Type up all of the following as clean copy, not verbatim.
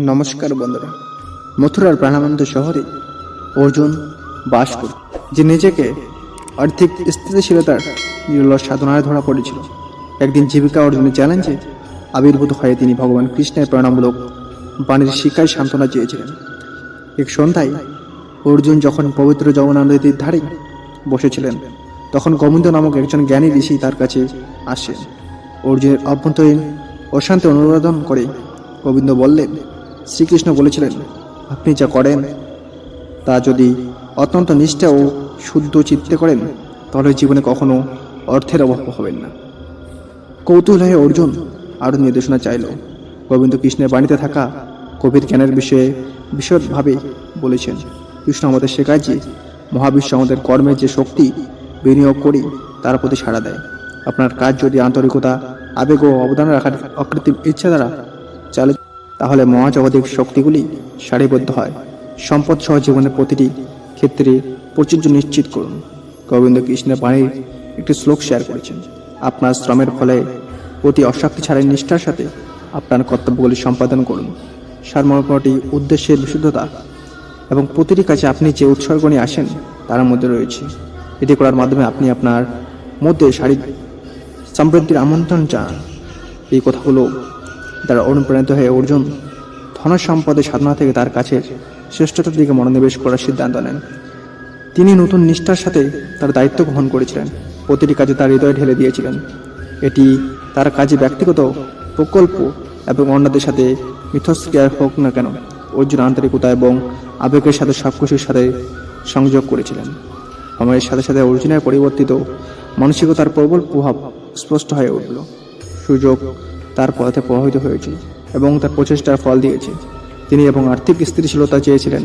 নমস্কার বন্ধুরা, মথুরার প্রাণানন্দ শহরে অর্জুন বাস করত, যে নিজেকে আর্থিক স্থিতিশীলতার নিরল সাধনায় ধরা পড়েছিল। একদিন জীবিকা অর্জনের চ্যালেঞ্জে আবির্ভূত হয়ে তিনি ভগবান কৃষ্ণের প্রেরণামূলক বাণীর শিক্ষায় সান্ত্বনা চেয়েছিলেন। এক সন্ধ্যায় অর্জুন যখন পবিত্র যমুনা নদীর ধারে বসেছিলেন, তখন গোবিন্দ নামক একজন জ্ঞানী ঋষি তার কাছে আসেন। অর্জুনের অভ্যন্তরীণ অশান্তি অনুমোদন করে গোবিন্দ বললেন, শ্রীকৃষ্ণ বলেছিলেন, আপনি যা করেন তা যদি অত্যন্ত নিষ্ঠা ও শুদ্ধ চিত্তে করেন, তাহলে জীবনে কখনো অর্থের অভাব হবেন না। কৌতূহল হয়ে অর্জুন আরও নির্দেশনা চাইল। গোবিন্দ কৃষ্ণের বাণীতে থাকা গভীর জ্ঞানের বিষয়ে বিশদভাবে বলেছেন। কৃষ্ণ আমাদের শেখায় যে মহাবিশ্ব আমাদের কর্মের যে শক্তি বিনিয়োগ করি তার প্রতি সাড়া দেয়। আপনার কাজ যদি আন্তরিকতা, আবেগ ও অবদান রাখার অকৃত্রিম ইচ্ছা দ্বারা চালে, তাহলে মহাজাগতিক শক্তিগুলি সারিবদ্ধ হয়। সম্পদ সহ জীবনের প্রতিটি ক্ষেত্রে প্রযোজ্য নিশ্চিত করুন। গোবিন্দ কৃষ্ণের বাণীর একটি শ্লোক শেয়ার করেছেন, আপনার শ্রমের ফলে প্রতি অশক্তি ছাড়াই নিষ্ঠার সাথে আপনার কর্তব্যগুলি সম্পাদন করুন। সারমর্মটি উদ্দেশ্যের বিশুদ্ধতা এবং প্রতিটি কাজে আপনি যে উৎসর্গ নিয়ে আসেন তার মধ্যে রয়েছে। এটি করার মাধ্যমে আপনি আপনার মধ্যে শারীরিক সমৃদ্ধির আমন্ত্রণ চান। এই কথাগুলো দ্বারা অনুপ্রাণিত হয়ে অর্জুন ধন সম্পদের সাধনা থেকে তার কাছে শ্রেষ্ঠতার দিকে মনোনিবেশ করার সিদ্ধান্ত নেন। তিনি নতুন নিষ্ঠার সাথে তার দায়িত্ব গ্রহণ করেছিলেন, প্রতিটি কাজে তার হৃদয় ঢেলে দিয়েছিলেন। এটি তার কাজে ব্যক্তিগত প্রকল্প এবং অন্যদের সাথে মিথস্ক্রিয়া হোক না কেন, অর্জুন আন্তরিকতা এবং আবেগের সাথে সবকিছুর সাথে সংযোগ করেছিলেন। সময়ের সাথে সাথে অর্জুনের পরিবর্তিত মানসিকতার প্রবল প্রভাব স্পষ্ট হয়ে উঠল। সুযোগ তার পথে প্রভাবিত হয়েছিল এবং তার প্রচেষ্টার ফল দিয়েছে। তিনি এবং আর্থিক স্থিতিশীলতা চেয়েছিলেন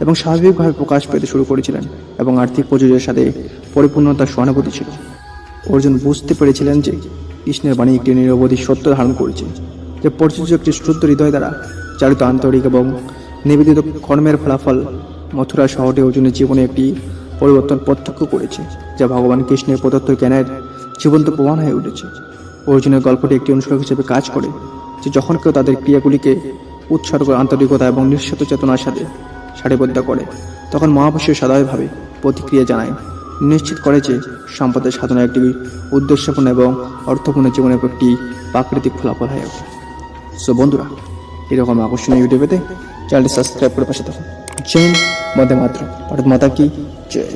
এবং স্বাভাবিকভাবে প্রকাশ পেতে শুরু করেছিলেন এবং আর্থিক প্রযোজনের সাথে পরিপূর্ণতার সহানুভূতি ছিল। অর্জুন বুঝতে পেরেছিলেন যে কৃষ্ণের বাণী একটি নিরবধি সত্য ধারণ করেছে, যে প্রযোজ্য একটি শুদ্ধ হৃদয় দ্বারা চালিত আন্তরিক এবং নিবেদিত কর্মের ফলাফল। মথুরা শহরটি অর্জুনের জীবনে একটি পরিবর্তন প্রত্যক্ষ করেছে, যা ভগবান কৃষ্ণের প্রদত্ত জ্ঞানের জীবন্ত প্রমাণ হয়ে উঠেছে। অর্জুনের গল্পটি একটি অনুসরণ হিসেবে কাজ করে, যে যখন কেউ তাদের ক্রিয়াগুলিকে উৎসর্গ, আন্তরিকতা এবং নিঃস্বার্থ চেতনার সাথে সারিবদ্ধ করে, তখন মহাবিশ্ব সদয়ভাবে প্রতিক্রিয়া জানায়, নিশ্চিত করে যে সম্পদের সাধনা একটি উদ্দেশ্যপূর্ণ এবং অর্থপূর্ণ জীবনের একটি প্রাকৃতিক ফলাফল হয়ে ওঠে। সো বন্ধুরা, এরকম আকর্ষণীয় ভিডিও পেতে চ্যানেলটি সাবস্ক্রাইব করে পাশে থাকুন। জয় হিন্দ, বন্দে মাতরম, ভারত মাতা কি জয়।